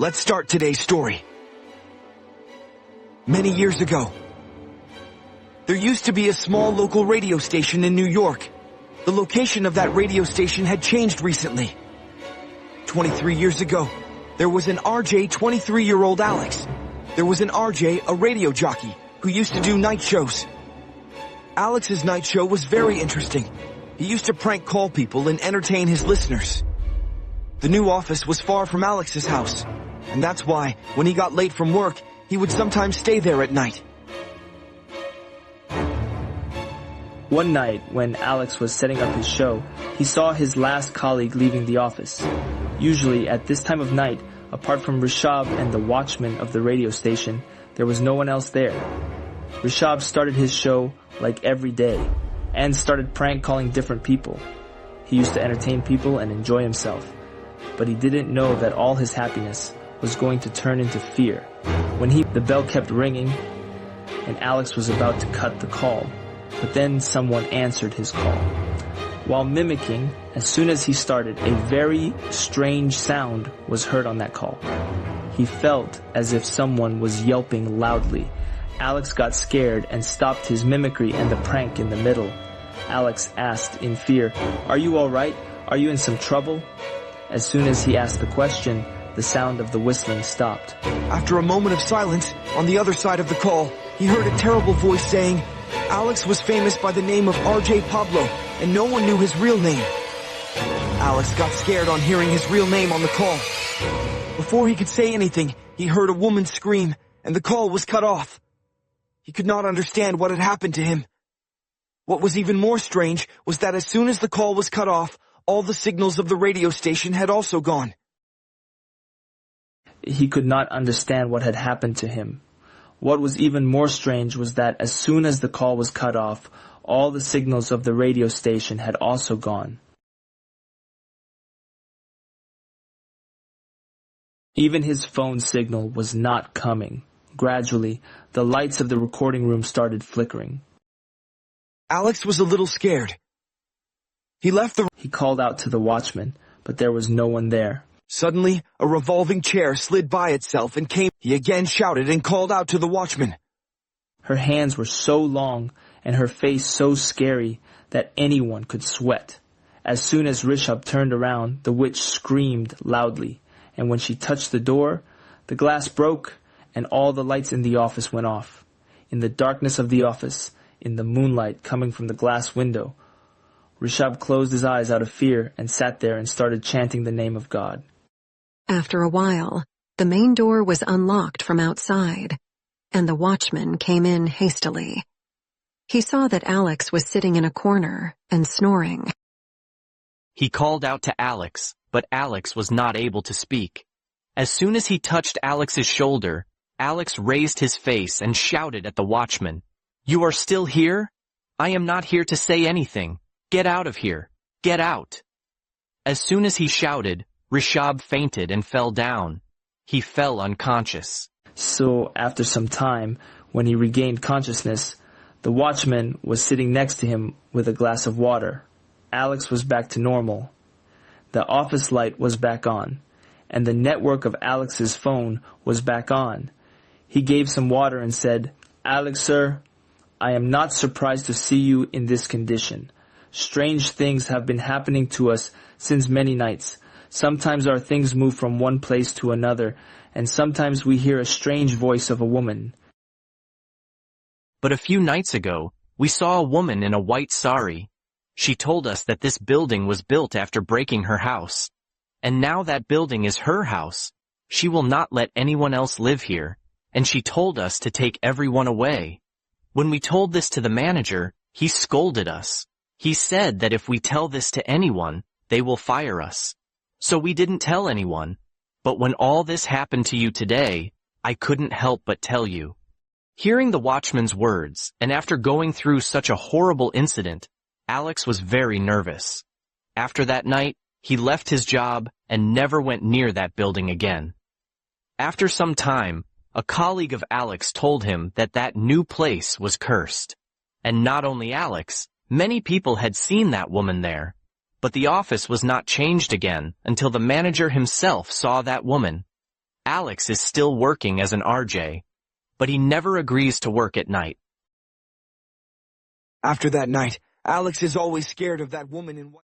Let's start today's story. Many years ago, there used to be a small local radio station in New York. The location of that radio station had changed recently. 23 years ago, there was an RJ 23-year-old Alex. There was an RJ, a radio jockey, who used to do night shows. Alex's night show was very interesting. He used to prank call people and entertain his listeners. The new office was far from Alex's house, and that's why, when he got late from work, he would sometimes stay there at night. One night, when Alex was setting up his show, he saw his last colleague leaving the office. Usually, at this time of night, apart from Rishab and the watchman of the radio station, there was no one else there. Rishab started his show like every day, and started prank calling different people. He used to entertain people and enjoy himself, but he didn't know that all his happiness was going to turn into fear. The bell kept ringing, and Alex was about to cut the call, but then someone answered his call. While mimicking, as soon as he started, a very strange sound was heard on that call. He felt as if someone was yelping loudly. Alex got scared and stopped his mimicry and the prank in the middle. Alex asked in fear, "Are you all right? Are you in some trouble?" As soon as he asked the question, the sound of the whistling stopped. After a moment of silence, on the other side of the call, he heard a terrible voice saying, Alex was famous by the name of RJ Pablo, and no one knew his real name. Alex got scared on hearing his real name on the call. Before he could say anything, he heard a woman scream, and the call was cut off. He could not understand what had happened to him. What was even more strange was that as soon as the call was cut off, all the signals of the radio station had also gone. He could not understand what had happened to him. What was even more strange was that as soon as the call was cut off, all the signals of the radio station had also gone. Even his phone signal was not coming. Gradually, the lights of the recording room started flickering. Alex was a little scared. He called out to the watchman, but there was no one there. Suddenly, a revolving chair slid by itself and came. He again shouted and called out to the watchman. Her hands were so long and her face so scary that anyone could sweat. As soon as Rishabh turned around, the witch screamed loudly, and when she touched the door, the glass broke and all the lights in the office went off. In the darkness of the office, in the moonlight coming from the glass window, Rishabh closed his eyes out of fear and sat there and started chanting the name of God. After a while, the main door was unlocked from outside, and the watchman came in hastily. He saw that Alex was sitting in a corner and snoring. He called out to Alex, but Alex was not able to speak. As soon as he touched Alex's shoulder, Alex raised his face and shouted at the watchman, "You are still here? I am not here to say anything. Get out of here. Get out." As soon as he shouted, Rishabh fainted and fell down. He fell unconscious. So after some time, when he regained consciousness, the watchman was sitting next to him with a glass of water. Alex was back to normal. The office light was back on, and the network of Alex's phone was back on. He gave some water and said, "Alex, sir, I am not surprised to see you in this condition. Strange things have been happening to us since many nights. Sometimes our things move from one place to another, and sometimes we hear a strange voice of a woman. But a few nights ago, we saw a woman in a white sari. She told us that this building was built after breaking her house. And now that building is her house. She will not let anyone else live here, and she told us to take everyone away. When we told this to the manager, he scolded us. He said that if we tell this to anyone, they will fire us. So we didn't tell anyone. But when all this happened to you today, I couldn't help but tell you." Hearing the watchman's words, and after going through such a horrible incident, Alex was very nervous. After that night, he left his job and never went near that building again. After some time, a colleague of Alex told him that that new place was cursed. And not only Alex, many people had seen that woman there. But the office was not changed again until the manager himself saw that woman. Alex is still working as an RJ, but he never agrees to work at night. After that night, Alex is always scared of that woman in white.